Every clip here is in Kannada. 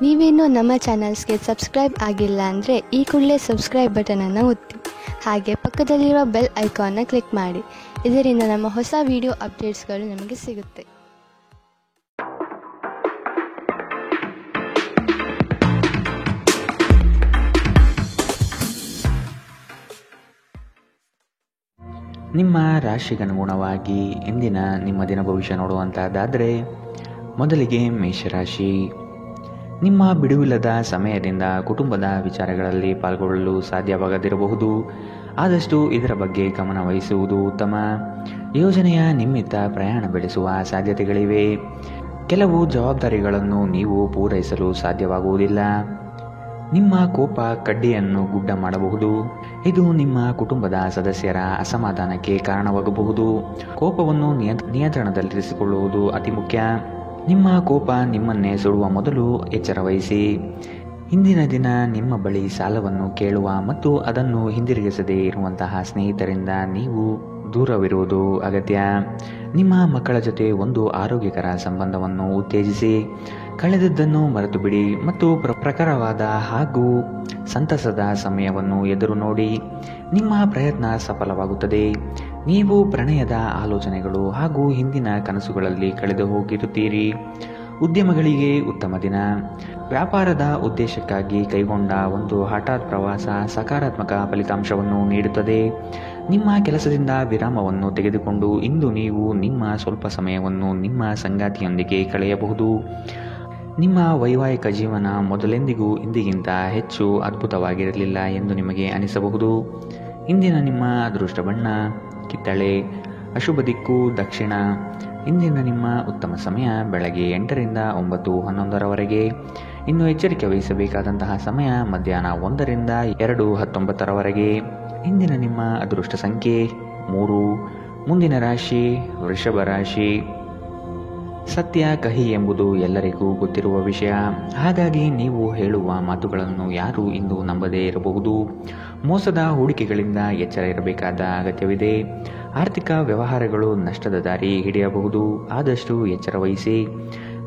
ನೀವೇನೂ ನಮ್ಮ ಚಾನಲ್ಸ್ಗೆ ಸಬ್ಸ್ಕ್ರೈಬ್ ಆಗಿಲ್ಲ ಅಂದರೆ ಈ ಕೂಡಲೇ ಸಬ್ಸ್ಕ್ರೈಬ್ ಬಟನನ್ನು ಒತ್ತಿ, ಹಾಗೆ ಪಕ್ಕದಲ್ಲಿರುವ ಬೆಲ್ ಐಕಾನ್ನ ಕ್ಲಿಕ್ ಮಾಡಿ. ಇದರಿಂದ ನಮ್ಮ ಹೊಸ ವಿಡಿಯೋ ಅಪ್ಡೇಟ್ಸ್ಗಳು ನಿಮಗೆ ಸಿಗುತ್ತೆ. ನಿಮ್ಮ ರಾಶಿಗನುಗುಣವಾಗಿ ಇಂದಿನ ನಿಮ್ಮ ದಿನ ಭವಿಷ್ಯ ನೋಡುವಂತಹದ್ದಾದರೆ, ಮೊದಲಿಗೆ ಮೇಷರಾಶಿ. ನಿಮ್ಮ ಬಿಡುವಿಲ್ಲದ ಸಮಯದಿಂದ ಕುಟುಂಬದ ವಿಚಾರಗಳಲ್ಲಿ ಪಾಲ್ಗೊಳ್ಳಲು ಸಾಧ್ಯವಾಗದಿರಬಹುದು. ಆದಷ್ಟು ಇದರ ಬಗ್ಗೆ ಗಮನ ವಹಿಸುವುದು ಉತ್ತಮ. ಯೋಜನೆಯ ನಿಮಿತ್ತ ಪ್ರಯಾಣ ಬೆಳೆಸುವ ಸಾಧ್ಯತೆಗಳಿವೆ. ಕೆಲವು ಜವಾಬ್ದಾರಿಗಳನ್ನು ನೀವು ಪೂರೈಸಲು ಸಾಧ್ಯವಾಗುವುದಿಲ್ಲ. ನಿಮ್ಮ ಕೋಪ ಕಡ್ಡಿಯನ್ನು ಗುಡ್ಡ ಮಾಡಬಹುದು. ಇದು ನಿಮ್ಮ ಕುಟುಂಬದ ಸದಸ್ಯರ ಅಸಮಾಧಾನಕ್ಕೆ ಕಾರಣವಾಗಬಹುದು. ಕೋಪವನ್ನು ನಿಯಂತ್ರಣದಲ್ಲಿರಿಸಿಕೊಳ್ಳುವುದು ಅತಿ ಮುಖ್ಯ. ನಿಮ್ಮ ಕೋಪ ನಿಮ್ಮನ್ನೇ ಸುಡುವ ಮೊದಲು ಎಚ್ಚರ ವಹಿಸಿ. ಇಂದಿನ ದಿನ ನಿಮ್ಮ ಬಳಿ ಸಾಲವನ್ನು ಕೇಳುವ ಮತ್ತು ಅದನ್ನು ಹಿಂದಿರುಗಿಸದೇ ಇರುವಂತಹ ಸ್ನೇಹಿತರಿಂದ ನೀವು ದೂರವಿರುವುದು ಅಗತ್ಯ. ನಿಮ್ಮ ಮಕ್ಕಳ ಜೊತೆ ಒಂದು ಆರೋಗ್ಯಕರ ಸಂಬಂಧವನ್ನು ಉತ್ತೇಜಿಸಿ. ಕಳೆದದ್ದನ್ನು ಮರೆತು ಬಿಡಿ ಮತ್ತು ಪ್ರಖರವಾದ ಹಾಗೂ ಸಂತಸದ ಸಮಯವನ್ನು ಎದುರು ನೋಡಿ. ನಿಮ್ಮ ಪ್ರಯತ್ನ ಸಫಲವಾಗುತ್ತದೆ. ನೀವು ಪ್ರಣಯದ ಆಲೋಚನೆಗಳು ಹಾಗೂ ಹಿಂದಿನ ಕನಸುಗಳಲ್ಲಿ ಕಳೆದು ಹೋಗಿರುತ್ತೀರಿ. ಉದ್ಯಮಗಳಿಗೆ ಉತ್ತಮ ದಿನ. ವ್ಯಾಪಾರದ ಉದ್ದೇಶಕ್ಕಾಗಿ ಕೈಗೊಂಡ ಒಂದು ಹಠಾತ್ ಪ್ರವಾಸ ಸಕಾರಾತ್ಮಕ ಫಲಿತಾಂಶವನ್ನು ನೀಡುತ್ತದೆ. ನಿಮ್ಮ ಕೆಲಸದಿಂದ ವಿರಾಮವನ್ನು ತೆಗೆದುಕೊಂಡು ಇಂದು ನೀವು ನಿಮ್ಮ ಸ್ವಲ್ಪ ಸಮಯವನ್ನು ನಿಮ್ಮ ಸಂಗಾತಿಯೊಂದಿಗೆ ಕಳೆಯಬಹುದು. ನಿಮ್ಮ ವೈವಾಹಿಕ ಜೀವನ ಮೊದಲೆಂದಿಗೂ ಇಂದಿಗಿಂತ ಹೆಚ್ಚು ಅದ್ಭುತವಾಗಿರಲಿಲ್ಲ ಎಂದು ನಿಮಗೆ ಅನಿಸಬಹುದು. ಇಂದಿನ ನಿಮ್ಮ ಅದೃಷ್ಟ ಬಣ್ಣ ಕಿತ್ತಳೆ. ಅಶುಭ ದಿಕ್ಕು ದಕ್ಷಿಣ. ಇಂದಿನ ನಿಮ್ಮ ಉತ್ತಮ ಸಮಯ ಬೆಳಗ್ಗೆ 8ರಿಂದ 9:11ರವರೆಗೆ. ಇನ್ನು ಎಚ್ಚರಿಕೆ ವಹಿಸಬೇಕಾದಂತಹ ಸಮಯ ಮಧ್ಯಾಹ್ನ 1ರಿಂದ 2:19ರವರೆಗೆ. ಇಂದಿನ ನಿಮ್ಮ ಅದೃಷ್ಟ ಸಂಖ್ಯೆ 3. ಮುಂದಿನ ರಾಶಿ ವೃಷಭ ರಾಶಿ. ಸತ್ಯ ಕಹಿ ಎಂಬುದು ಎಲ್ಲರಿಗೂ ಗೊತ್ತಿರುವ ವಿಷಯ. ಹಾಗಾಗಿ ನೀವು ಹೇಳುವ ಮಾತುಗಳನ್ನು ಯಾರೂ ಇಂದು ನಂಬದೇ ಇರಬಹುದು. ಮೋಸದ ಹೂಡಿಕೆಗಳಿಂದ ಎಚ್ಚರ ಇರಬೇಕಾದ ಅಗತ್ಯವಿದೆ. ಆರ್ಥಿಕ ವ್ಯವಹಾರಗಳು ನಷ್ಟದ ದಾರಿ ಹಿಡಿಯಬಹುದು. ಆದಷ್ಟು ಎಚ್ಚರ ವಹಿಸಿ.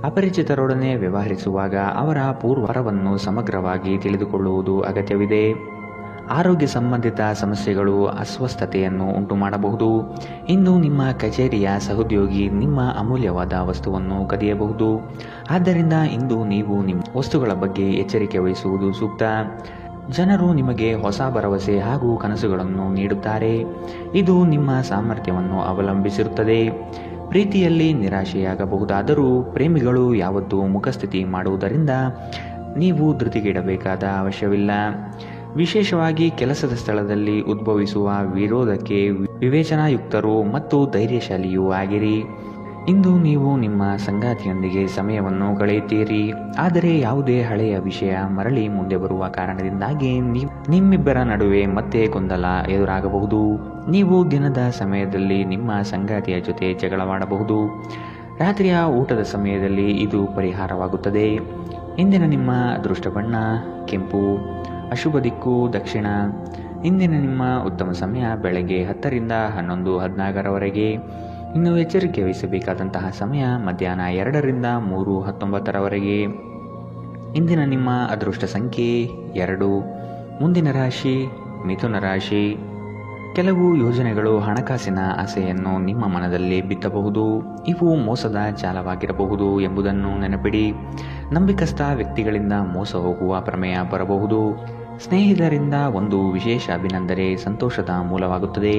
ಅಪರಿಚಿತರೊಡನೆ ವ್ಯವಹರಿಸುವಾಗ ಅವರ ಪೂರ್ವರವನ್ನು ಸಮಗ್ರವಾಗಿ ತಿಳಿದುಕೊಳ್ಳುವುದು ಅಗತ್ಯವಿದೆ. ಆರೋಗ್ಯ ಸಂಬಂಧಿತ ಸಮಸ್ಯೆಗಳು ಅಸ್ವಸ್ಥತೆಯನ್ನು ಉಂಟು ಮಾಡಬಹುದು. ಇಂದು ನಿಮ್ಮ ಕಚೇರಿಯ ಸಹೋದ್ಯೋಗಿ ನಿಮ್ಮ ಅಮೂಲ್ಯವಾದ ವಸ್ತುವನ್ನು ಕದಿಯಬಹುದು. ಆದ್ದರಿಂದ ಇಂದು ನೀವು ನಿಮ್ಮ ವಸ್ತುಗಳ ಬಗ್ಗೆ ಎಚ್ಚರಿಕೆ ವಹಿಸುವುದು ಸೂಕ್ತ. ಜನರು ನಿಮಗೆ ಹೊಸ ಭರವಸೆ ಹಾಗೂ ಕನಸುಗಳನ್ನು ನೀಡುತ್ತಾರೆ. ಇದು ನಿಮ್ಮ ಸಾಮರ್ಥ್ಯವನ್ನು ಅವಲಂಬಿಸಿರುತ್ತದೆ. ಪ್ರೀತಿಯಲ್ಲಿ ನಿರಾಶೆಯಾಗಬಹುದಾದರೂ ಪ್ರೇಮಿಗಳು ಯಾವತ್ತೂ ಮುಖಸ್ಥಿತಿ ಮಾಡುವುದರಿಂದ ನೀವು ಧೃತಿಗೆಡಬೇಕಾದ ಅವಶ್ಯವಿಲ್ಲ. ವಿಶೇಷವಾಗಿ ಕೆಲಸದ ಸ್ಥಳದಲ್ಲಿ ಉದ್ಭವಿಸುವ ವಿರೋಧಕ್ಕೆ ವಿವೇಚನಾಯುಕ್ತರು ಮತ್ತು ಧೈರ್ಯಶಾಲಿಯೂ ಆಗಿರಿ. ಇಂದು ನೀವು ನಿಮ್ಮ ಸಂಗಾತಿಯೊಂದಿಗೆ ಸಮಯವನ್ನು ಕಳೆಯುತ್ತೀರಿ. ಆದರೆ ಯಾವುದೇ ಹಳೆಯ ವಿಷಯ ಮರಳಿ ಮುಂದೆ ಬರುವ ಕಾರಣದಿಂದಾಗಿ ನಿಮ್ಮಿಬ್ಬರ ನಡುವೆ ಮತ್ತೆ ಗೊಂದಲ ಎದುರಾಗಬಹುದು. ನೀವು ದಿನದ ಸಮಯದಲ್ಲಿ ನಿಮ್ಮ ಸಂಗಾತಿಯ ಜೊತೆ ಜಗಳವಾಡಬಹುದು. ರಾತ್ರಿಯ ಊಟದ ಸಮಯದಲ್ಲಿ ಇದು ಪರಿಹಾರವಾಗುತ್ತದೆ. ಇಂದಿನ ನಿಮ್ಮ ಅದೃಷ್ಟ ಬಣ್ಣ ಕೆಂಪು. ಅಶುಭ ದಿಕ್ಕು ದಕ್ಷಿಣ. ಇಂದಿನ ನಿಮ್ಮ ಉತ್ತಮ ಸಮಯ ಬೆಳಗ್ಗೆ 10ರಿಂದ 11:14ರವರೆಗೆ. ಇನ್ನು ಎಚ್ಚರಿಕೆ ವಹಿಸಬೇಕಾದಂತಹ ಸಮಯ ಮಧ್ಯಾಹ್ನ 2ರಿಂದ 3:19ರವರೆಗೆ. ಇಂದಿನ ನಿಮ್ಮ ಅದೃಷ್ಟ ಸಂಖ್ಯೆ 2. ಮುಂದಿನ ರಾಶಿ ಮಿಥುನ ರಾಶಿ. ಕೆಲವು ಯೋಜನೆಗಳು ಹಣಕಾಸಿನ ಆಸೆಯನ್ನು ನಿಮ್ಮ ಮನದಲ್ಲಿ ಬಿತ್ತಬಹುದು. ಇವು ಮೋಸದ ಜಾಲವಾಗಿರಬಹುದು ಎಂಬುದನ್ನು ನೆನಪಿಡಿ. ನಂಬಿಕಸ್ಥ ವ್ಯಕ್ತಿಗಳಿಂದ ಮೋಸ ಹೋಗುವ ಪ್ರಮೇಯ ಬರಬಹುದು. ಸ್ನೇಹಿತರಿಂದ ಒಂದು ವಿಶೇಷ ಅಭಿನಂದನೆ ಸಂತೋಷದ ಮೂಲವಾಗುತ್ತದೆ.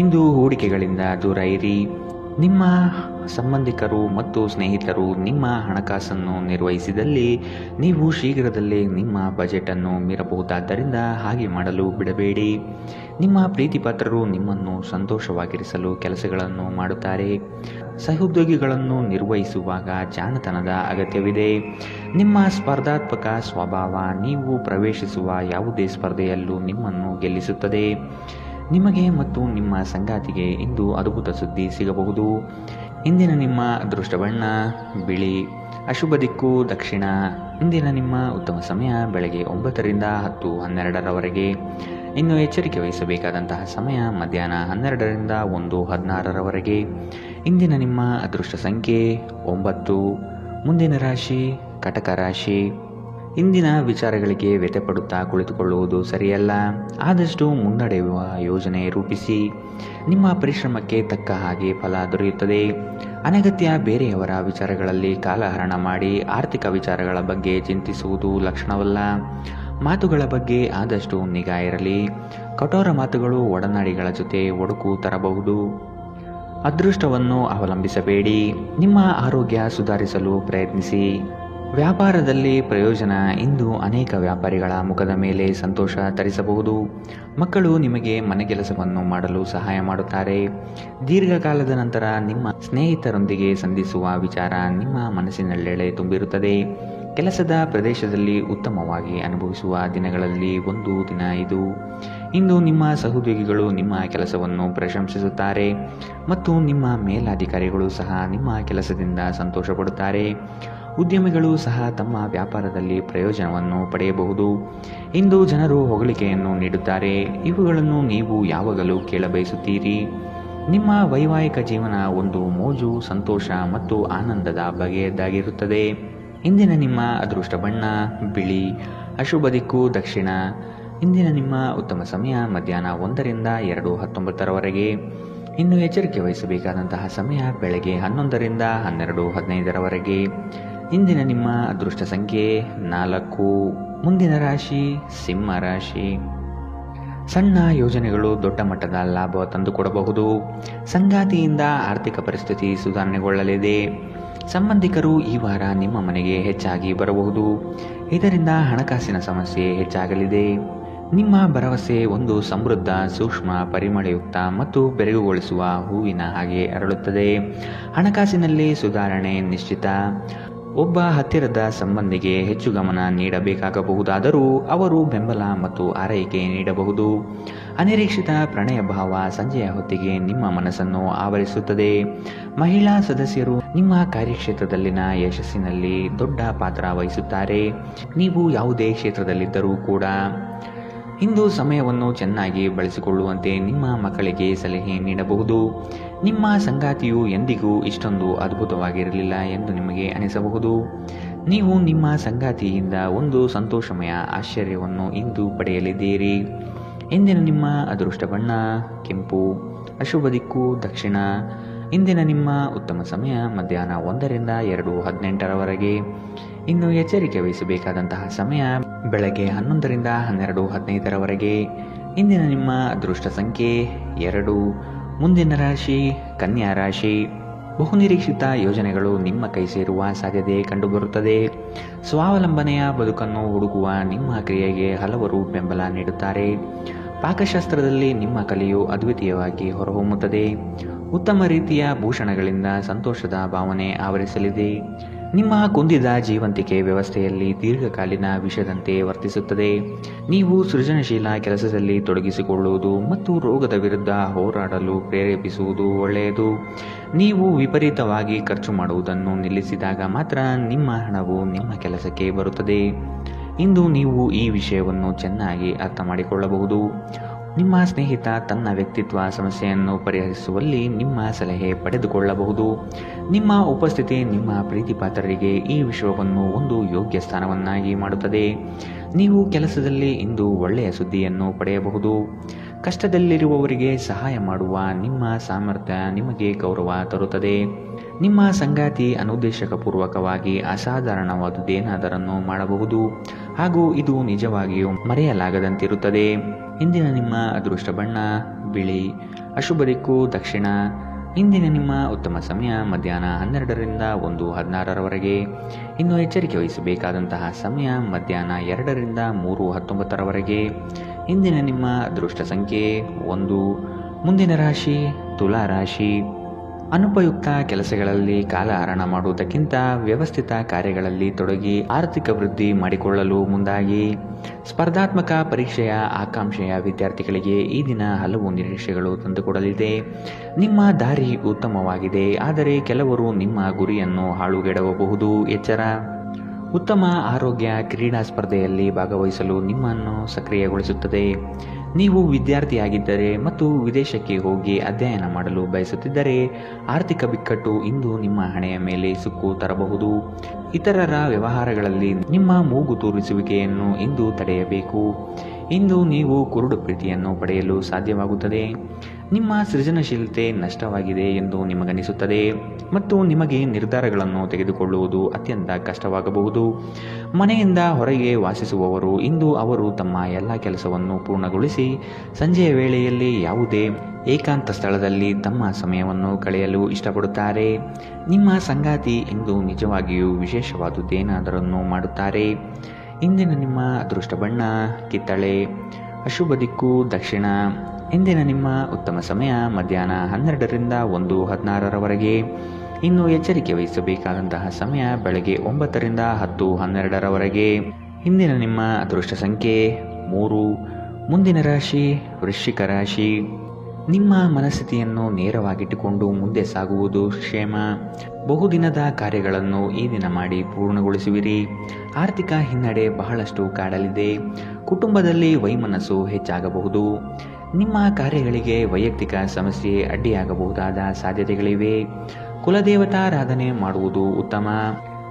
ಇಂದು ಹೂಡಿಕೆಗಳಿಂದ ದೂರ ಇರಿ. ನಿಮ್ಮ ಸಂಬಂಧಿಕರು ಮತ್ತು ಸ್ನೇಹಿತರು ನಿಮ್ಮ ಹಣಕಾಸನ್ನು ನಿರ್ವಹಿಸಿದಲ್ಲಿ ನೀವು ಶೀಘ್ರದಲ್ಲೇ ನಿಮ್ಮ ಬಜೆಟನ್ನು ಮೀರಬಹುದಾದ್ದರಿಂದ ಹಾಗೆ ಮಾಡಲು ಬಿಡಬೇಡಿ. ನಿಮ್ಮ ಪ್ರೀತಿಪಾತ್ರರು ನಿಮ್ಮನ್ನು ಸಂತೋಷವಾಗಿರಿಸಲು ಕೆಲಸಗಳನ್ನು ಮಾಡುತ್ತಾರೆ. ಸಹೋದ್ಯೋಗಿಗಳನ್ನು ನಿರ್ವಹಿಸುವಾಗ ಜಾಣತನದ ಅಗತ್ಯವಿದೆ. ನಿಮ್ಮ ಸ್ಪರ್ಧಾತ್ಮಕ ಸ್ವಭಾವ ನೀವು ಪ್ರವೇಶಿಸುವ ಯಾವುದೇ ಸ್ಪರ್ಧೆಯಲ್ಲೂ ನಿಮ್ಮನ್ನು ಗೆಲ್ಲಿಸುತ್ತದೆ. ನಿಮಗೆ ಮತ್ತು ನಿಮ್ಮ ಸಂಗಾತಿಗೆ ಇಂದು ಅದ್ಭುತ ಸುದ್ದಿ ಸಿಗಬಹುದು. ಇಂದಿನ ನಿಮ್ಮ ಅದೃಷ್ಟ ಬಣ್ಣ ಬಿಳಿ. ಅಶುಭ ದಿಕ್ಕು ದಕ್ಷಿಣ. ಇಂದಿನ ನಿಮ್ಮ ಉತ್ತಮ ಸಮಯ ಬೆಳಗ್ಗೆ 9ರಿಂದ 10:12ರವರೆಗೆ. ಇನ್ನು ಎಚ್ಚರಿಕೆ ವಹಿಸಬೇಕಾದಂತಹ ಸಮಯ ಮಧ್ಯಾಹ್ನ 12ರಿಂದ 1:16ರವರೆಗೆ. ಇಂದಿನ ನಿಮ್ಮ ಅದೃಷ್ಟ ಸಂಖ್ಯೆ 9. ಮುಂದಿನ ರಾಶಿ ಕಟಕ ರಾಶಿ. ಇಂದಿನ ವಿಚಾರಗಳಿಗೆ ವ್ಯಥೆಪಡುತ್ತಾ ಕುಳಿತುಕೊಳ್ಳುವುದು ಸರಿಯಲ್ಲ. ಆದಷ್ಟು ಮುನ್ನಡೆಯುವ ಯೋಜನೆ ರೂಪಿಸಿ. ನಿಮ್ಮ ಪರಿಶ್ರಮಕ್ಕೆ ತಕ್ಕ ಹಾಗೆ ಫಲ ದೊರೆಯುತ್ತದೆ. ಅನಗತ್ಯ ಬೇರೆಯವರ ವಿಚಾರಗಳಲ್ಲಿ ಕಾಲಹರಣ ಮಾಡಿ ಆರ್ಥಿಕ ವಿಚಾರಗಳ ಬಗ್ಗೆ ಚಿಂತಿಸುವುದು ಲಕ್ಷಣವಲ್ಲ. ಮಾತುಗಳ ಬಗ್ಗೆ ಆದಷ್ಟು ನಿಗಾ ಇರಲಿ. ಕಠೋರ ಮಾತುಗಳು ಒಡನಾಡಿಗಳ ಜೊತೆ ಒಡುಕು ತರಬಹುದು. ಅದೃಷ್ಟವನ್ನು ಅವಲಂಬಿಸಬೇಡಿ. ನಿಮ್ಮ ಆರೋಗ್ಯ ಸುಧಾರಿಸಲು ಪ್ರಯತ್ನಿಸಿ. ವ್ಯಾಪಾರದಲ್ಲಿ ಪ್ರಯೋಜನ. ಇಂದು ಅನೇಕ ವ್ಯಾಪಾರಿಗಳ ಮುಖದ ಮೇಲೆ ಸಂತೋಷ ತರಿಸಬಹುದು. ಮಕ್ಕಳು ನಿಮಗೆ ಮನೆಗೆಲಸವನ್ನು ಮಾಡಲು ಸಹಾಯ ಮಾಡುತ್ತಾರೆ. ದೀರ್ಘಕಾಲದ ನಂತರ ನಿಮ್ಮ ಸ್ನೇಹಿತರೊಂದಿಗೆ ಸಂಧಿಸುವ ವಿಚಾರ ನಿಮ್ಮ ಮನಸ್ಸಿನಲ್ಲೆಡೆ ತುಂಬಿರುತ್ತದೆ. ಕೆಲಸದ ಪ್ರದೇಶದಲ್ಲಿ ಉತ್ತಮವಾಗಿ ಅನುಭವಿಸುವ ದಿನಗಳಲ್ಲಿ ಒಂದು ದಿನ ಇದು. ಇಂದು ನಿಮ್ಮ ಸಹೋದ್ಯೋಗಿಗಳು ನಿಮ್ಮ ಕೆಲಸವನ್ನು ಪ್ರಶಂಸಿಸುತ್ತಾರೆ ಮತ್ತು ನಿಮ್ಮ ಮೇಲಾಧಿಕಾರಿಗಳು ಸಹ ನಿಮ್ಮ ಕೆಲಸದಿಂದ ಸಂತೋಷ ಪಡುತ್ತಾರೆ. ಉದ್ಯಮಿಗಳು ಸಹ ತಮ್ಮ ವ್ಯಾಪಾರದಲ್ಲಿ ಪ್ರಯೋಜನವನ್ನು ಪಡೆಯಬಹುದು. ಇಂದು ಜನರು ಹೊಗಳಿಕೆಯನ್ನು ನೀಡುತ್ತಾರೆ. ಇವುಗಳನ್ನು ನೀವು ಯಾವಾಗಲೂ ಕೇಳಬಯಸುತ್ತೀರಿ. ನಿಮ್ಮ ವೈವಾಹಿಕ ಜೀವನ ಒಂದು ಮೋಜು, ಸಂತೋಷ ಮತ್ತು ಆನಂದದ ಬಗೆಯದಾಗಿರುತ್ತದೆ. ಇಂದಿನ ನಿಮ್ಮ ಅದೃಷ್ಟ ಬಣ್ಣ ಬಿಳಿ. ಅಶುಭ ದಿಕ್ಕು ದಕ್ಷಿಣ. ಇಂದಿನ ನಿಮ್ಮ ಉತ್ತಮ ಸಮಯ ಮಧ್ಯಾಹ್ನ 1ರಿಂದ 2:19 ಇನ್ನು ಎಚ್ಚರಿಕೆ ವಹಿಸಬೇಕಾದಂತಹ ಸಮಯ ಬೆಳಗ್ಗೆ 11ರಿಂದ 12:15 ಇಂದಿನ ನಿಮ್ಮ ಅದೃಷ್ಟ ಸಂಖ್ಯೆ 4. ಮುಂದಿನ ರಾಶಿ ಸಿಂಹ ರಾಶಿ. ಸಣ್ಣ ಯೋಜನೆಗಳು ದೊಡ್ಡ ಮಟ್ಟದ ಲಾಭ ತಂದುಕೊಡಬಹುದು. ಸಂಗಾತಿಯಿಂದ ಆರ್ಥಿಕ ಪರಿಸ್ಥಿತಿ ಸುಧಾರಣೆಗೊಳ್ಳಲಿದೆ. ಸಂಬಂಧಿಕರು ಈ ವಾರ ನಿಮ್ಮ ಮನೆಗೆ ಹೆಚ್ಚಾಗಿ ಬರಬಹುದು. ಇದರಿಂದ ಹಣಕಾಸಿನ ಸಮಸ್ಯೆ ಹೆಚ್ಚಾಗಲಿದೆ. ನಿಮ್ಮ ಭರವಸೆ ಒಂದು ಸಮೃದ್ಧ, ಸೂಕ್ಷ್ಮ, ಪರಿಮಳಯುಕ್ತ ಮತ್ತು ಬೆರಗುಗೊಳಿಸುವ ಹೂವಿನ ಹಾಗೆ ಅರಳುತ್ತದೆ. ಹಣಕಾಸಿನಲ್ಲಿ ಸುಧಾರಣೆ ನಿಶ್ಚಿತ. ಒಬ್ಬ ಹತ್ತಿರದ ಸಂಬಂಧಿಗೆ ಹೆಚ್ಚು ಗಮನ ನೀಡಬೇಕಾಗಬಹುದಾದರೂ ಅವರು ಬೆಂಬಲ ಮತ್ತು ಆರೈಕೆ ನೀಡಬಹುದು. ಅನಿರೀಕ್ಷಿತ ಪ್ರಣಯ ಭಾವ ಸಂಜೆಯ ಹೊತ್ತಿಗೆ ನಿಮ್ಮ ಮನಸ್ಸನ್ನು ಆವರಿಸುತ್ತದೆ. ಮಹಿಳಾ ಸದಸ್ಯರು ನಿಮ್ಮ ಕಾರ್ಯಕ್ಷೇತ್ರದಲ್ಲಿನ ಯಶಸ್ಸಿನಲ್ಲಿ ದೊಡ್ಡ ಪಾತ್ರ ವಹಿಸುತ್ತಾರೆ. ನೀವು ಯಾವುದೇ ಕ್ಷೇತ್ರದಲ್ಲಿದ್ದರೂ ಕೂಡ ಇಂದು ಸಮಯವನ್ನು ಚೆನ್ನಾಗಿ ಬಳಸಿಕೊಳ್ಳುವಂತೆ ನಿಮ್ಮ ಮಕ್ಕಳಿಗೆ ಸಲಹೆ ನೀಡಬಹುದು. ನಿಮ್ಮ ಸಂಗಾತಿಯು ಎಂದಿಗೂ ಇಷ್ಟೊಂದು ಅದ್ಭುತವಾಗಿರಲಿಲ್ಲ ಎಂದು ನಿಮಗೆ ಅನಿಸಬಹುದು. ನೀವು ನಿಮ್ಮ ಸಂಗಾತಿಯಿಂದ ಒಂದು ಸಂತೋಷಮಯ ಆಶ್ಚರ್ಯವನ್ನು ಇಂದು ಪಡೆಯಲಿದ್ದೀರಿ. ಇಂದಿನ ನಿಮ್ಮ ಅದೃಷ್ಟ ಬಣ್ಣ ಕೆಂಪು. ಅಶುಭ ದಿಕ್ಕು ದಕ್ಷಿಣ. ಇಂದಿನ ನಿಮ್ಮ ಉತ್ತಮ ಸಮಯ ಮಧ್ಯಾಹ್ನ 1ರಿಂದ 2:18 ಇನ್ನು ಎಚ್ಚರಿಕೆ ವಹಿಸಬೇಕಾದಂತಹ ಸಮಯ ಬೆಳಗ್ಗೆ 11ರಿಂದ 12:15 ಇಂದಿನ ನಿಮ್ಮ ಅದೃಷ್ಟ ಸಂಖ್ಯೆ 2. ಮುಂದಿನ ರಾಶಿ ಕನ್ಯಾ ರಾಶಿ. ಬಹುನಿರೀಕ್ಷಿತ ಯೋಜನೆಗಳು ನಿಮ್ಮ ಕೈ ಸೇರುವ ಸಾಧ್ಯತೆ ಕಂಡುಬರುತ್ತದೆ. ಸ್ವಾವಲಂಬನೆಯ ಬದುಕನ್ನು ಹುಡುಕುವ ನಿಮ್ಮ ಕ್ರಿಯೆಗೆ ಹಲವರು ಬೆಂಬಲ ನೀಡುತ್ತಾರೆ. ಪಾಕಶಾಸ್ತ್ರದಲ್ಲಿ ನಿಮ್ಮ ಕಲೆಯು ಅದ್ವಿತೀಯವಾಗಿ ಹೊರಹೊಮ್ಮುತ್ತದೆ. ಉತ್ತಮ ರೀತಿಯ ಭೂಷಣಗಳಿಂದ ಸಂತೋಷದ ಭಾವನೆ ಆವರಿಸಲಿದೆ. ನಿಮ್ಮ ಕುಂದಿದ ಜೀವಂತಿಕೆ ವ್ಯವಸ್ಥೆಯಲ್ಲಿ ದೀರ್ಘಕಾಲೀನ ವಿಷದಂತೆ ವರ್ತಿಸುತ್ತದೆ. ನೀವು ಸೃಜನಶೀಲ ಕೆಲಸದಲ್ಲಿ ತೊಡಗಿಸಿಕೊಳ್ಳುವುದು ಮತ್ತು ರೋಗದ ವಿರುದ್ಧ ಹೋರಾಡಲು ಪ್ರೇರೇಪಿಸುವುದು ಒಳ್ಳೆಯದು. ನೀವು ವಿಪರೀತವಾಗಿ ಖರ್ಚು ಮಾಡುವುದನ್ನು ನಿಲ್ಲಿಸಿದಾಗ ಮಾತ್ರ ನಿಮ್ಮ ಹಣವು ನಿಮ್ಮ ಕೆಲಸಕ್ಕೆ ಬರುತ್ತದೆ. ಇಂದು ನೀವು ಈ ವಿಷಯವನ್ನು ಚೆನ್ನಾಗಿ ಅರ್ಥ ಮಾಡಿಕೊಳ್ಳಬಹುದು. ನಿಮ್ಮ ಸ್ನೇಹಿತ ತನ್ನ ವ್ಯಕ್ತಿತ್ವ ಸಮಸ್ಯೆಯನ್ನು ಪರಿಹರಿಸುವಲ್ಲಿ ನಿಮ್ಮ ಸಲಹೆ ಪಡೆದುಕೊಳ್ಳಬಹುದು. ನಿಮ್ಮ ಉಪಸ್ಥಿತಿ ನಿಮ್ಮ ಪ್ರೀತಿಪಾತ್ರರಿಗೆ ಈ ವಿಷಯವನ್ನು ಒಂದು ಯೋಗ್ಯ ಸ್ಥಾನವನ್ನಾಗಿ ಮಾಡುತ್ತದೆ. ನೀವು ಕೆಲಸದಲ್ಲಿ ಇಂದು ಒಳ್ಳೆಯ ಸುದ್ದಿಯನ್ನು ಪಡೆಯಬಹುದು. ಕಷ್ಟದಲ್ಲಿರುವವರಿಗೆ ಸಹಾಯ ಮಾಡುವ ನಿಮ್ಮ ಸಾಮರ್ಥ್ಯ ನಿಮಗೆ ಗೌರವ ತರುತ್ತದೆ. ನಿಮ್ಮ ಸಂಗಾತಿ ಅನುದ್ದೇಶಪೂರ್ವಕವಾಗಿ ಅಸಾಧಾರಣವಾದುದೇನಾದರನ್ನು ಮಾಡಬಹುದು ಹಾಗೂ ಇದು ನಿಜವಾಗಿಯೂ ಮರೆಯಲಾಗದಂತಿರುತ್ತದೆ. ಇಂದಿನ ನಿಮ್ಮ ಅದೃಷ್ಟ ಬಣ್ಣ ಬಿಳಿ. ಅಶುಭ ದಿಕ್ಕು ದಕ್ಷಿಣ. ಇಂದಿನ ನಿಮ್ಮ ಉತ್ತಮ ಸಮಯ ಮಧ್ಯಾಹ್ನ 12ರಿಂದ 1:16 ಇನ್ನು ಎಚ್ಚರಿಕೆ ವಹಿಸಬೇಕಾದಂತಹ ಸಮಯ ಮಧ್ಯಾಹ್ನ 2ರಿಂದ 3:19 ಇಂದಿನ ನಿಮ್ಮ ಅದೃಷ್ಟ ಸಂಖ್ಯೆ 1. ಮುಂದಿನ ರಾಶಿ ತುಲಾ ರಾಶಿ. ಅನುಪಯುಕ್ತ ಕೆಲಸಗಳಲ್ಲಿ ಕಾಲಹರಣ ಮಾಡುವುದಕ್ಕಿಂತ ವ್ಯವಸ್ಥಿತ ಕಾರ್ಯಗಳಲ್ಲಿ ತೊಡಗಿ ಆರ್ಥಿಕ ವೃದ್ಧಿ ಮಾಡಿಕೊಳ್ಳಲು ಮುಂದಾಗಿ. ಸ್ಪರ್ಧಾತ್ಮಕ ಪರೀಕ್ಷೆಯ ಆಕಾಂಕ್ಷೆಯ ವಿದ್ಯಾರ್ಥಿಗಳಿಗೆ ಈ ದಿನ ಹಲವು ನಿರೀಕ್ಷೆಗಳು ತಂದುಕೊಡಲಿದೆ. ನಿಮ್ಮ ದಾರಿ ಉತ್ತಮವಾಗಿದೆ, ಆದರೆ ಕೆಲವರು ನಿಮ್ಮ ಗುರಿಯನ್ನು ಹಾಳುಗೆಡವಬಹುದು. ಎಚ್ಚರ. ಉತ್ತಮ ಆರೋಗ್ಯ ಕ್ರೀಡಾ ಸ್ಪರ್ಧೆಯಲ್ಲಿ ಭಾಗವಹಿಸಲು ನಿಮ್ಮನ್ನು ಸಕ್ರಿಯಗೊಳಿಸುತ್ತದೆ. ನೀವು ವಿದ್ಯಾರ್ಥಿಯಾಗಿದ್ದರೆ ಮತ್ತು ವಿದೇಶಕ್ಕೆ ಹೋಗಿ ಅಧ್ಯಯನ ಮಾಡಲು ಬಯಸುತ್ತಿದ್ದರೆ ಆರ್ಥಿಕ ಬಿಕ್ಕಟ್ಟು ಇಂದು ನಿಮ್ಮ ಹಣೆಯ ಮೇಲೆ ಸುಕ್ಕು ತರಬಹುದು. ಇತರರ ವ್ಯವಹಾರಗಳಲ್ಲಿ ನಿಮ್ಮ ಮೂಗು ತೂರಿಸುವಿಕೆಯನ್ನು ಇಂದು ತಡೆಯಬೇಕು. ಇಂದು ನೀವು ಕುರುಡು ಪ್ರೀತಿಯನ್ನು ಪಡೆಯಲು ಸಾಧ್ಯವಾಗುತ್ತದೆ. ನಿಮ್ಮ ಸೃಜನಶೀಲತೆ ನಷ್ಟವಾಗಿದೆ ಎಂದು ನಿಮಗನಿಸುತ್ತದೆ ಮತ್ತು ನಿಮಗೆ ನಿರ್ಧಾರಗಳನ್ನು ತೆಗೆದುಕೊಳ್ಳುವುದು ಅತ್ಯಂತ ಕಷ್ಟವಾಗಬಹುದು. ಮನೆಯಿಂದ ಹೊರಗೆ ವಾಸಿಸುವವರು ಇಂದು ಅವರು ತಮ್ಮ ಎಲ್ಲ ಕೆಲಸವನ್ನು ಪೂರ್ಣಗೊಳಿಸಿ ಸಂಜೆಯ ವೇಳೆಯಲ್ಲಿ ಯಾವುದೇ ಏಕಾಂತ ಸ್ಥಳದಲ್ಲಿ ತಮ್ಮ ಸಮಯವನ್ನು ಕಳೆಯಲು ಇಷ್ಟಪಡುತ್ತಾರೆ. ನಿಮ್ಮ ಸಂಗಾತಿ ಇಂದು ನಿಜವಾಗಿಯೂ ವಿಶೇಷವಾದುದೇನಾದರನ್ನು ಮಾಡುತ್ತಾರೆ. ಇಂದಿನ ನಿಮ್ಮ ಅದೃಷ್ಟ ಬಣ್ಣ ಕಿತ್ತಳೆ. ಅಶುಭ ದಿಕ್ಕು ದಕ್ಷಿಣ. ಇಂದಿನ ನಿಮ್ಮ ಉತ್ತಮ ಸಮಯ ಮಧ್ಯಾಹ್ನ 12ರಿಂದ 1:16ರವರೆಗೆ. ಇನ್ನು ಎಚ್ಚರಿಕೆ ವಹಿಸಬೇಕಾದಂತಹ ಸಮಯ ಬೆಳಗ್ಗೆ 9ರಿಂದ 10:12ರವರೆಗೆ. ಇಂದಿನ ನಿಮ್ಮ ಅದೃಷ್ಟ ಸಂಖ್ಯೆ 3. ಮುಂದಿನ ರಾಶಿ ವೃಶ್ಚಿಕ ರಾಶಿ. ನಿಮ್ಮ ಮನಸ್ಥಿತಿಯನ್ನು ನೇರವಾಗಿಟ್ಟುಕೊಂಡು ಮುಂದೆ ಸಾಗುವುದು ಕ್ಷೇಮ. ಬಹುದಿನದ ಕಾರ್ಯಗಳನ್ನು ಈ ದಿನ ಮಾಡಿ ಪೂರ್ಣಗೊಳಿಸುವಿರಿ. ಆರ್ಥಿಕ ಹಿನ್ನಡೆ ಬಹಳಷ್ಟು ಕಾಡಲಿದೆ. ಕುಟುಂಬದಲ್ಲಿ ವೈಮನಸ್ಸು ಹೆಚ್ಚಾಗಬಹುದು. ನಿಮ್ಮ ಕಾರ್ಯಗಳಿಗೆ ವೈಯಕ್ತಿಕ ಸಮಸ್ಯೆ ಅಡ್ಡಿಯಾಗಬಹುದಾದ ಸಾಧ್ಯತೆಗಳಿವೆ. ಕುಲದೇವತಾರಾಧನೆ ಮಾಡುವುದು ಉತ್ತಮ.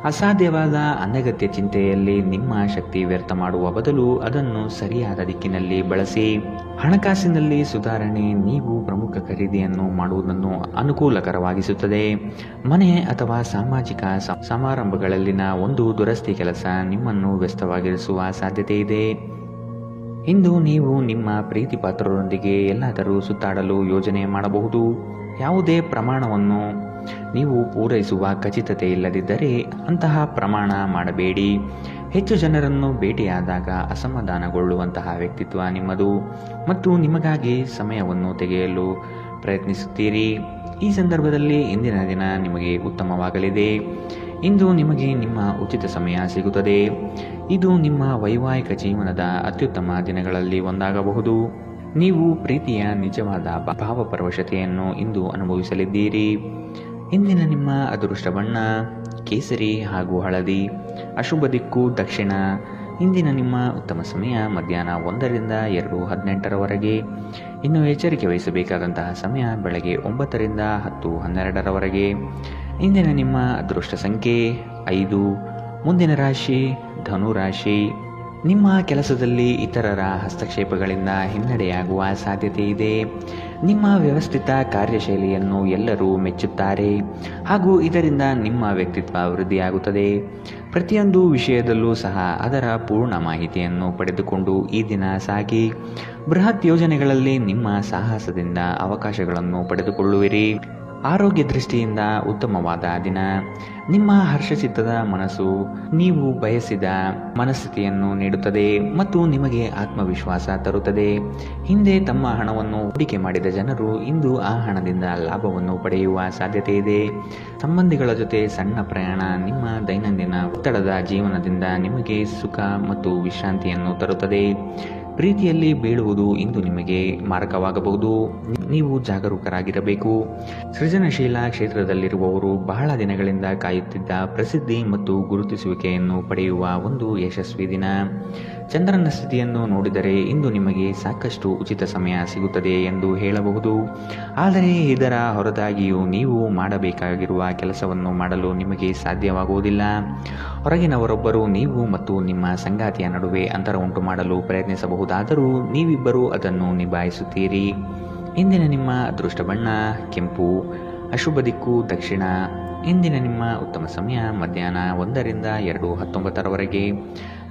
ಅಸಾಧ್ಯವಾದ ಅನಗತ್ಯ ಚಿಂತೆಯಲ್ಲಿ ನಿಮ್ಮ ಶಕ್ತಿ ವ್ಯರ್ಥ ಮಾಡುವ ಬದಲು ಅದನ್ನು ಸರಿಯಾದ ದಿಕ್ಕಿನಲ್ಲಿ ಬಳಸಿ. ಹಣಕಾಸಿನಲ್ಲಿ ಸುಧಾರಣೆ ನೀವು ಪ್ರಮುಖ ಖರೀದಿಯನ್ನು ಮಾಡುವುದನ್ನು ಅನುಕೂಲಕರವಾಗಿಸುತ್ತದೆ. ಮನೆ ಅಥವಾ ಸಾಮಾಜಿಕ ಸಮಾರಂಭಗಳಲ್ಲಿನ ಒಂದು ದುರಸ್ತಿ ಕೆಲಸ ನಿಮ್ಮನ್ನು ವ್ಯಸ್ತವಾಗಿರಿಸುವ ಸಾಧ್ಯತೆ ಇದೆ. ಇಂದು ನೀವು ನಿಮ್ಮ ಪ್ರೀತಿ ಪಾತ್ರರೊಂದಿಗೆ ಎಲ್ಲಾದರೂ ಸುತ್ತಾಡಲು ಯೋಜನೆ ಮಾಡಬಹುದು. ಯಾವುದೇ ಪ್ರಮಾಣವನ್ನು ನೀವು ಪೂರೈಸುವ ಖಚಿತತೆ ಇಲ್ಲದಿದ್ದರೆ ಅಂತಹ ಪ್ರಮಾಣ ಮಾಡಬೇಡಿ. ಹೆಚ್ಚು ಜನರನ್ನು ಭೇಟಿಯಾದಾಗ ಅಸಮಾಧಾನಗೊಳ್ಳುವಂತಹ ವ್ಯಕ್ತಿತ್ವ ನಿಮ್ಮದು ಮತ್ತು ನಿಮಗಾಗಿ ಸಮಯವನ್ನು ತೆಗೆಯಲು ಪ್ರಯತ್ನಿಸುತ್ತೀರಿ. ಈ ಸಂದರ್ಭದಲ್ಲಿ ಇಂದಿನ ದಿನ ನಿಮಗೆ ಉತ್ತಮವಾಗಲಿದೆ. ಇಂದು ನಿಮಗೆ ನಿಮ್ಮ ಉಚಿತ ಸಮಯ ಸಿಗುತ್ತದೆ. ಇದು ನಿಮ್ಮ ವೈವಾಹಿಕ ಜೀವನದ ಅತ್ಯುತ್ತಮ ದಿನಗಳಲ್ಲಿ ಒಂದಾಗಬಹುದು. ನೀವು ಪ್ರೀತಿಯ ನಿಜವಾದ ಭಾವಪರವಶತೆಯನ್ನು ಇಂದು ಅನುಭವಿಸಲಿದ್ದೀರಿ. ಇಂದಿನ ನಿಮ್ಮ ಅದೃಷ್ಟ ಬಣ್ಣ ಕೇಸರಿ ಹಾಗೂ ಹಳದಿ. ಅಶುಭ ದಿಕ್ಕು ದಕ್ಷಿಣ. ಇಂದಿನ ನಿಮ್ಮ ಉತ್ತಮ ಸಮಯ ಮಧ್ಯಾಹ್ನ 1ರಿಂದ 2:18ರವರೆಗೆ. ಇನ್ನು ಎಚ್ಚರಿಕೆ ವಹಿಸಬೇಕಾದಂತಹ ಸಮಯ ಬೆಳಗ್ಗೆ 9ರಿಂದ 10:12ರವರೆಗೆ. ಇಂದಿನ ನಿಮ್ಮ ಅದೃಷ್ಟ ಸಂಖ್ಯೆ 5. ಮುಂದಿನ ರಾಶಿ ಧನು ರಾಶಿ. ನಿಮ್ಮ ಕೆಲಸದಲ್ಲಿ ಇತರರ ಹಸ್ತಕ್ಷೇಪಗಳಿಂದ ಹಿನ್ನಡೆಯಾಗುವ ಸಾಧ್ಯತೆ ಇದೆ. ನಿಮ್ಮ ವ್ಯವಸ್ಥಿತ ಕಾರ್ಯಶೈಲಿಯನ್ನು ಎಲ್ಲರೂ ಮೆಚ್ಚುತ್ತಾರೆ ಹಾಗೂ ಇದರಿಂದ ನಿಮ್ಮ ವ್ಯಕ್ತಿತ್ವ ವೃದ್ಧಿಯಾಗುತ್ತದೆ. ಪ್ರತಿಯೊಂದು ವಿಷಯದಲ್ಲೂ ಸಹ ಅದರ ಪೂರ್ಣ ಮಾಹಿತಿಯನ್ನು ಪಡೆದುಕೊಂಡು ಈ ದಿನ ಸಾಗಿ. ಬೃಹತ್ ಯೋಜನೆಗಳಲ್ಲಿ ನಿಮ್ಮ ಸಾಹಸದಿಂದ ಅವಕಾಶಗಳನ್ನು ಪಡೆದುಕೊಳ್ಳುವಿರಿ. ಆರೋಗ್ಯ ದೃಷ್ಟಿಯಿಂದ ಉತ್ತಮವಾದ ದಿನ. ನಿಮ್ಮ ಹರ್ಷಚಿತ್ತದ ಮನಸ್ಸು ನೀವು ಬಯಸಿದ ಮನಸ್ಥಿತಿಯನ್ನು ನೀಡುತ್ತದೆ ಮತ್ತು ನಿಮಗೆ ಆತ್ಮವಿಶ್ವಾಸ ತರುತ್ತದೆ. ಹಿಂದೆ ತಮ್ಮ ಹಣವನ್ನು ಹೂಡಿಕೆ ಮಾಡಿದ ಜನರು ಇಂದು ಆ ಹಣದಿಂದ ಲಾಭವನ್ನು ಪಡೆಯುವ ಸಾಧ್ಯತೆ ಇದೆ. ಸಂಬಂಧಿಗಳ ಜೊತೆ ಸಣ್ಣ ಪ್ರಯಾಣ ನಿಮ್ಮ ದೈನಂದಿನ ಒತ್ತಡದ ಜೀವನದಿಂದ ನಿಮಗೆ ಸುಖ ಮತ್ತು ವಿಶ್ರಾಂತಿಯನ್ನು ತರುತ್ತದೆ. ಪ್ರೀತಿಯಲ್ಲಿ ಬೀಳುವುದು ಇಂದು ನಿಮಗೆ ಮಾರಕವಾಗಬಹುದು. ನೀವು ಜಾಗರೂಕರಾಗಿರಬೇಕು. ಸೃಜನಶೀಲ ಕ್ಷೇತ್ರದಲ್ಲಿರುವವರು ಬಹಳ ದಿನಗಳಿಂದ ಕಾಯುತ್ತಿದ್ದ ಪ್ರಸಿದ್ಧಿ ಮತ್ತು ಗುರುತಿಸುವಿಕೆಯನ್ನು ಪಡೆಯುವ ಒಂದು ಯಶಸ್ವಿ ದಿನ. ಚಂದ್ರನ ಸ್ಥಿತಿಯನ್ನು ನೋಡಿದರೆ ಇಂದು ನಿಮಗೆ ಸಾಕಷ್ಟು ಉಚಿತ ಸಮಯ ಸಿಗುತ್ತದೆ ಎಂದು ಹೇಳಬಹುದು. ಆದರೆ ಇದರ ಹೊರತಾಗಿಯೂ ನೀವು ಮಾಡಬೇಕಾಗಿರುವ ಕೆಲಸವನ್ನು ಮಾಡಲು ನಿಮಗೆ ಸಾಧ್ಯವಾಗುವುದಿಲ್ಲ. ಹೊರಗಿನವರೊಬ್ಬರು ನೀವು ಮತ್ತು ನಿಮ್ಮ ಸಂಗಾತಿಯ ನಡುವೆ ಅಂತರ ಉಂಟು ಮಾಡಲು ಪ್ರಯತ್ನಿಸಬಹುದಾದರೂ ನೀವಿಬ್ಬರೂ ಅದನ್ನು ನಿಭಾಯಿಸುತ್ತೀರಿ. ಇಂದಿನ ನಿಮ್ಮ ಅದೃಷ್ಟ ಬಣ್ಣ ಕೆಂಪು. ಅಶುಭ ದಿಕ್ಕು ದಕ್ಷಿಣ. ಇಂದಿನ ನಿಮ್ಮ ಉತ್ತಮ ಸಮಯ ಮಧ್ಯಾಹ್ನ 1ರಿಂದ 2:19ರವರೆಗೆ.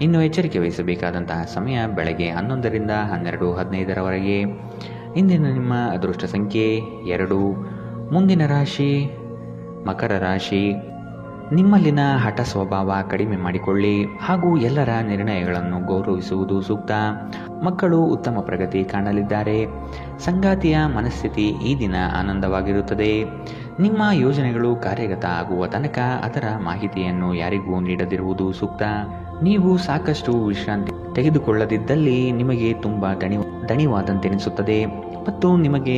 ಇನ್ನು ಎಚ್ಚರಿಕೆ ವಹಿಸಬೇಕಾದಂತಹ ಸಮಯ ಬೆಳಗ್ಗೆ 11ರಿಂದ 12:15ರವರೆಗೆ. ಇಂದಿನ ನಿಮ್ಮ ಅದೃಷ್ಟ ಸಂಖ್ಯೆ 2. ಮುಂದಿನ ರಾಶಿ ಮಕರ ರಾಶಿ. ನಿಮ್ಮಲ್ಲಿನ ಹಠ ಸ್ವಭಾವ ಕಡಿಮೆ ಮಾಡಿಕೊಳ್ಳಿ ಹಾಗೂ ಎಲ್ಲರ ನಿರ್ಣಯಗಳನ್ನು ಗೌರವಿಸುವುದು ಸೂಕ್ತ. ಮಕ್ಕಳು ಉತ್ತಮ ಪ್ರಗತಿ ಕಾಣಲಿದ್ದಾರೆ. ಸಂಗಾತಿಯ ಮನಸ್ಥಿತಿ ಈ ದಿನ ಆನಂದವಾಗಿರುತ್ತದೆ. ನಿಮ್ಮ ಯೋಜನೆಗಳು ಕಾರ್ಯಗತ ಆಗುವ ತನಕ ಅದರ ಮಾಹಿತಿಯನ್ನು ಯಾರಿಗೂ ನೀಡದಿರುವುದು ಸೂಕ್ತ. ನೀವು ಸಾಕಷ್ಟು ವಿಶ್ರಾಂತಿ ತೆಗೆದುಕೊಳ್ಳದಿದ್ದಲ್ಲಿ ನಿಮಗೆ ತುಂಬ ದಣಿವಾದಂತೆನಿಸುತ್ತದೆ ಮತ್ತು ನಿಮಗೆ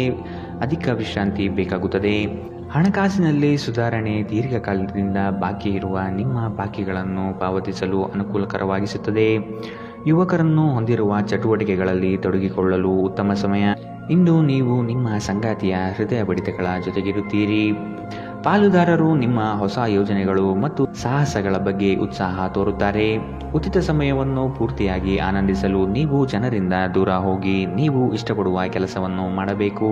ಅಧಿಕ ವಿಶ್ರಾಂತಿ ಬೇಕಾಗುತ್ತದೆ. ಹಣಕಾಸಿನಲ್ಲಿ ಸುಧಾರಣೆ ದೀರ್ಘಕಾಲದಿಂದ ಬಾಕಿ ಇರುವ ನಿಮ್ಮ ಬಾಕಿಗಳನ್ನು ಪಾವತಿಸಲು ಅನುಕೂಲಕರವಾಗಿಸುತ್ತದೆ. ಯುವಕರನ್ನು ಹೊಂದಿರುವ ಚಟುವಟಿಕೆಗಳಲ್ಲಿ ತೊಡಗಿಕೊಳ್ಳಲು ಉತ್ತಮ ಸಮಯ. ಇಂದು ನೀವು ನಿಮ್ಮ ಸಂಗಾತಿಯ ಹೃದಯ ಬಡಿತಗಳ ಜೊತೆಗಿರುತ್ತೀರಿ. ಪಾಲುದಾರರು ನಿಮ್ಮ ಹೊಸ ಯೋಜನೆಗಳು ಮತ್ತು ಸಾಹಸಗಳ ಬಗ್ಗೆ ಉತ್ಸಾಹ ತೋರುತ್ತಾರೆ. ಉಚಿತ ಸಮಯವನ್ನು ಪೂರ್ತಿಯಾಗಿ ಆನಂದಿಸಲು ನೀವು ಜನರಿಂದ ದೂರ ಹೋಗಿ ನೀವು ಇಷ್ಟಪಡುವ ಕೆಲಸವನ್ನು ಮಾಡಬೇಕು.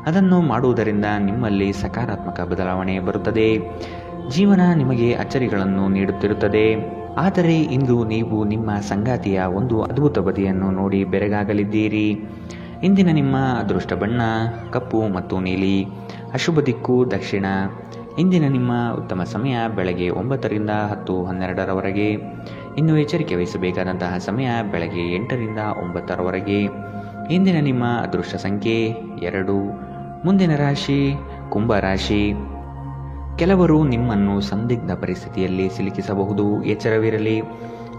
ಅದನ್ನು ಮಾಡುವುದರಿಂದ ನಿಮ್ಮಲ್ಲಿ ಸಕಾರಾತ್ಮಕ ಬದಲಾವಣೆ ಬರುತ್ತದೆ. ಜೀವನ ನಿಮಗೆ ಅಚ್ಚರಿಗಳನ್ನು ನೀಡುತ್ತಿರುತ್ತದೆ, ಆದರೆ ಇಂದು ನೀವು ನಿಮ್ಮ ಸಂಗಾತಿಯ ಒಂದು ಅದ್ಭುತ ಬದಿಯನ್ನು ನೋಡಿ ಬೆರಗಾಗಲಿದ್ದೀರಿ. ಇಂದಿನ ನಿಮ್ಮ ಅದೃಷ್ಟ ಬಣ್ಣ ಕಪ್ಪು ಮತ್ತು ನೀಲಿ. ಅಶುಭ ದಿಕ್ಕು ದಕ್ಷಿಣ. ಇಂದಿನ ನಿಮ್ಮ ಉತ್ತಮ ಸಮಯ ಬೆಳಗ್ಗೆ 9 ರಿಂದ 10:12ರವರೆಗೆ. ಇನ್ನು ಎಚ್ಚರಿಕೆ ವಹಿಸಬೇಕಾದಂತಹ ಸಮಯ ಬೆಳಗ್ಗೆ 8 ರಿಂದ 9ರವರೆಗೆ. ಇಂದಿನ ನಿಮ್ಮ ಅದೃಷ್ಟ ಸಂಖ್ಯೆ 2. ಮುಂದಿನ ರಾಶಿ ಕುಂಭರಾಶಿ. ಕೆಲವರು ನಿಮ್ಮನ್ನು ಸಂದಿಗ್ಧ ಪರಿಸ್ಥಿತಿಯಲ್ಲಿ ಸಿಲುಕಿಸಬಹುದು, ಎಚ್ಚರವಿರಲಿ.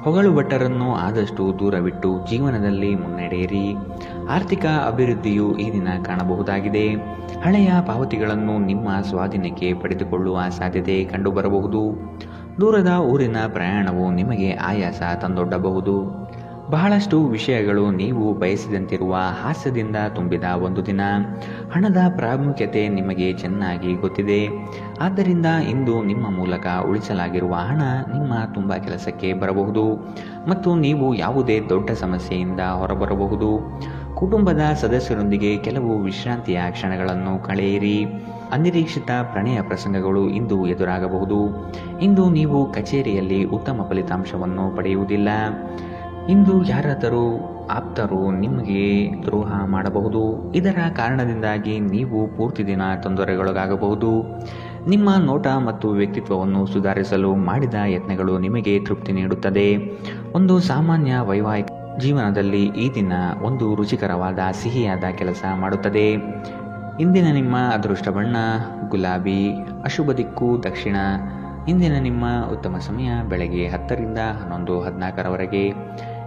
ಹೊಗಳು ಭಟ್ಟರನ್ನು ಆದಷ್ಟು ದೂರವಿಟ್ಟು ಜೀವನದಲ್ಲಿ ಮುನ್ನಡೆಯಿರಿ. ಆರ್ಥಿಕ ಅಭಿವೃದ್ಧಿಯು ಈ ದಿನ ಕಾಣಬಹುದಾಗಿದೆ. ಹಳೆಯ ಪಾವತಿಗಳನ್ನು ನಿಮ್ಮ ಸ್ವಾಧೀನಕ್ಕೆ ಪಡೆದುಕೊಳ್ಳುವ ಸಾಧ್ಯತೆ ಕಂಡುಬರಬಹುದು. ದೂರದ ಊರಿನ ಪ್ರಯಾಣವು ನಿಮಗೆ ಆಯಾಸ ತಂದೊಡ್ಡಬಹುದು. ಬಹಳಷ್ಟು ವಿಷಯಗಳು ನೀವು ಬಯಸಿದಂತಿರುವ ಹಾಸ್ಯದಿಂದ ತುಂಬಿದ ಒಂದು ದಿನ. ಹಣದ ಪ್ರಾಮುಖ್ಯತೆ ನಿಮಗೆ ಚೆನ್ನಾಗಿ ಗೊತ್ತಿದೆ. ಆದ್ದರಿಂದ ಇಂದು ನಿಮ್ಮ ಮೂಲಕ ಉಳಿಸಲಾಗಿರುವ ಹಣ ನಿಮ್ಮ ತುಂಬ ಕೆಲಸಕ್ಕೆ ಬರಬಹುದು ಮತ್ತು ನೀವು ಯಾವುದೇ ದೊಡ್ಡ ಸಮಸ್ಯೆಯಿಂದ ಹೊರಬರಬಹುದು. ಕುಟುಂಬದ ಸದಸ್ಯರೊಂದಿಗೆ ಕೆಲವು ವಿಶ್ರಾಂತಿಯ ಕ್ಷಣಗಳನ್ನು ಕಳೆಯಿರಿ. ಅನಿರೀಕ್ಷಿತ ಪ್ರಣಯ ಪ್ರಸಂಗಗಳು ಇಂದು ಎದುರಾಗಬಹುದು. ಇಂದು ನೀವು ಕಚೇರಿಯಲ್ಲಿ ಉತ್ತಮ ಫಲಿತಾಂಶವನ್ನು ಪಡೆಯುವುದಿಲ್ಲ. ಇಂದು ಯಾರಾದರೂ ಆಪ್ತರು ನಿಮಗೆ ದ್ರೋಹ ಮಾಡಬಹುದು. ಇದರ ಕಾರಣದಿಂದಾಗಿ ನೀವು ಪೂರ್ತಿ ದಿನ ತೊಂದರೆಗೊಳಗಾಗಬಹುದು. ನಿಮ್ಮ ನೋಟ ಮತ್ತು ವ್ಯಕ್ತಿತ್ವವನ್ನು ಸುಧಾರಿಸಲು ಮಾಡಿದ ಯತ್ನಗಳು ನಿಮಗೆ ತೃಪ್ತಿ ನೀಡುತ್ತದೆ. ಒಂದು ಸಾಮಾನ್ಯ ವೈವಾಹಿಕ ಜೀವನದಲ್ಲಿ ಈ ದಿನ ಒಂದು ರುಚಿಕರವಾದ ಸಿಹಿಯಾದ ಕೆಲಸ ಮಾಡುತ್ತದೆ. ಇಂದಿನ ನಿಮ್ಮ ಅದೃಷ್ಟ ಬಣ್ಣ ಗುಲಾಬಿ. ಅಶುಭ ದಿಕ್ಕು ದಕ್ಷಿಣ. ಇಂದಿನ ನಿಮ್ಮ ಉತ್ತಮ ಸಮಯ ಬೆಳಗ್ಗೆ 10 ರಿಂದ 11:14ರವರೆಗೆ.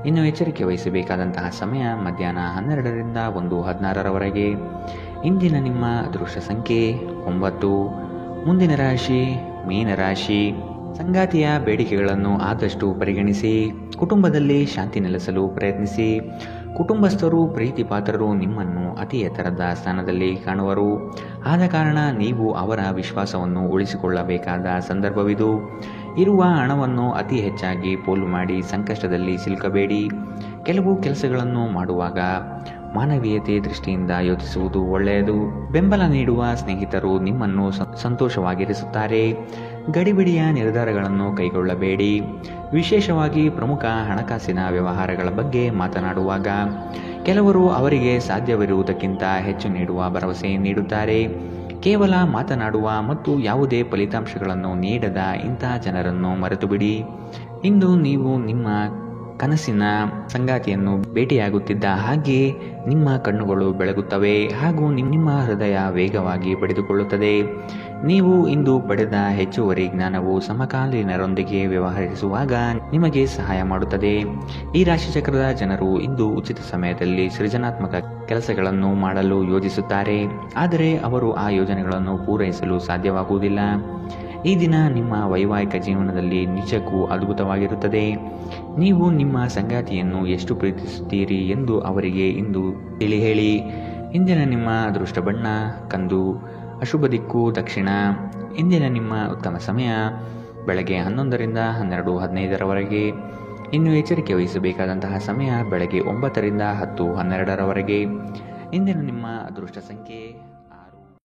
ಇನ್ನು ಎಚ್ಚರಿಕೆ ವಹಿಸಬೇಕಾದಂತಹ ಸಮಯ ಮಧ್ಯಾಹ್ನ 12 ರಿಂದ 1:16ರವರೆಗೆ. ಇಂದಿನ ನಿಮ್ಮ ಅದೃಷ್ಟ ಸಂಖ್ಯೆ 9. ಮುಂದಿನ ರಾಶಿ ಮೀನರಾಶಿ. ಸಂಗಾತಿಯ ಬೇಡಿಕೆಗಳನ್ನು ಆದಷ್ಟು ಪರಿಗಣಿಸಿ. ಕುಟುಂಬದಲ್ಲಿ ಶಾಂತಿ ನೆಲೆಸಲು ಪ್ರಯತ್ನಿಸಿ. ಕುಟುಂಬಸ್ಥರು ಪ್ರೀತಿ ಪಾತ್ರರು ನಿಮ್ಮನ್ನು ಅತಿ ಎತ್ತರದ ಸ್ಥಾನದಲ್ಲಿ ಕಾಣುವರು. ಆದ ಕಾರಣ ನೀವು ಅವರ ವಿಶ್ವಾಸವನ್ನು ಉಳಿಸಿಕೊಳ್ಳಬೇಕಾದ ಸಂದರ್ಭವಿದು. ಇರುವ ಹಣವನ್ನು ಅತಿ ಹೆಚ್ಚಾಗಿ ಪೋಲು ಮಾಡಿ ಸಂಕಷ್ಟದಲ್ಲಿ ಸಿಲುಕಬೇಡಿ. ಕೆಲವು ಕೆಲಸಗಳನ್ನು ಮಾಡುವಾಗ ಮಾನವೀಯತೆ ದೃಷ್ಟಿಯಿಂದ ಯೋಚಿಸುವುದು ಒಳ್ಳೆಯದು. ಬೆಂಬಲ ನೀಡುವ ಸ್ನೇಹಿತರು ನಿಮ್ಮನ್ನು ಸಂತೋಷವಾಗಿರಿಸುತ್ತಾರೆ. ಗಡಿಬಿಡಿಯ ನಿರ್ಧಾರಗಳನ್ನು ಕೈಗೊಳ್ಳಬೇಡಿ. ವಿಶೇಷವಾಗಿ ಪ್ರಮುಖ ಹಣಕಾಸಿನ ವ್ಯವಹಾರಗಳ ಬಗ್ಗೆ ಮಾತನಾಡುವಾಗ ಕೆಲವರು ಅವರಿಗೆ ಸಾಧ್ಯವಿರುವುದಕ್ಕಿಂತ ಹೆಚ್ಚು ನೀಡುವ ಭರವಸೆ ನೀಡುತ್ತಾರೆ. ಕೇವಲ ಮಾತನಾಡುವ ಮತ್ತು ಯಾವುದೇ ಫಲಿತಾಂಶಗಳನ್ನು ನೀಡದ ಇಂತಹ ಜನರನ್ನು ಮರೆತುಬಿಡಿ. ಇಂದು ನೀವು ನಿಮ್ಮ ಕನಸಿನ ಸಂಗಾತಿಯನ್ನು ಭೇಟಿಯಾಗುತ್ತಿದ್ದ ಹಾಗೆ ನಿಮ್ಮ ಕಣ್ಣುಗಳು ಬೆಳಗುತ್ತವೆ ಹಾಗೂ ನಿಮ್ಮ ಹೃದಯ ವೇಗವಾಗಿ ಬಡಿದುಕೊಳ್ಳುತ್ತದೆ. ನೀವು ಇಂದು ಪಡೆದ ಹೆಚ್ಚುವರಿ ಜ್ಞಾನವು ಸಮಕಾಲೀನರೊಂದಿಗೆ ವ್ಯವಹರಿಸುವಾಗ ನಿಮಗೆ ಸಹಾಯ ಮಾಡುತ್ತದೆ. ಈ ರಾಶಿಚಕ್ರದ ಜನರು ಇಂದು ಉಚಿತ ಸಮಯದಲ್ಲಿ ಸೃಜನಾತ್ಮಕ ಕೆಲಸಗಳನ್ನು ಮಾಡಲು ಯೋಜಿಸುತ್ತಾರೆ, ಆದರೆ ಅವರು ಆ ಯೋಜನೆಗಳನ್ನು ಪೂರೈಸಲು ಸಾಧ್ಯವಾಗುವುದಿಲ್ಲ. ಈ ದಿನ ನಿಮ್ಮ ವೈವಾಹಿಕ ಜೀವನದಲ್ಲಿ ನಿಜಕ್ಕೂ ಅದ್ಭುತವಾಗಿರುತ್ತದೆ. ನೀವು ನಿಮ್ಮ ಸಂಗಾತಿಯನ್ನು ಎಷ್ಟು ಪ್ರೀತಿಸುತ್ತೀರಿ ಎಂದು ಅವರಿಗೆ ಇಂದು ತಿಳಿ ಹೇಳಿ. ಇಂದಿನ ನಿಮ್ಮ ಅದೃಷ್ಟ ಬಣ್ಣ ಕಂದು. ಅಶುಭ ದಿಕ್ಕು ದಕ್ಷಿಣ. ಇಂದಿನ ನಿಮ್ಮ ಉತ್ತಮ ಸಮಯ ಬೆಳಗ್ಗೆ 11 ರಿಂದ 12:15ರವರೆಗೆ. ಇನ್ನು ಎಚ್ಚರಿಕೆ ವಹಿಸಬೇಕಾದಂತಹ ಸಮಯ ಬೆಳಗ್ಗೆ 9 ರಿಂದ 10:12ರವರೆಗೆ. ಇಂದಿನ ನಿಮ್ಮ ಅದೃಷ್ಟ ಸಂಖ್ಯೆ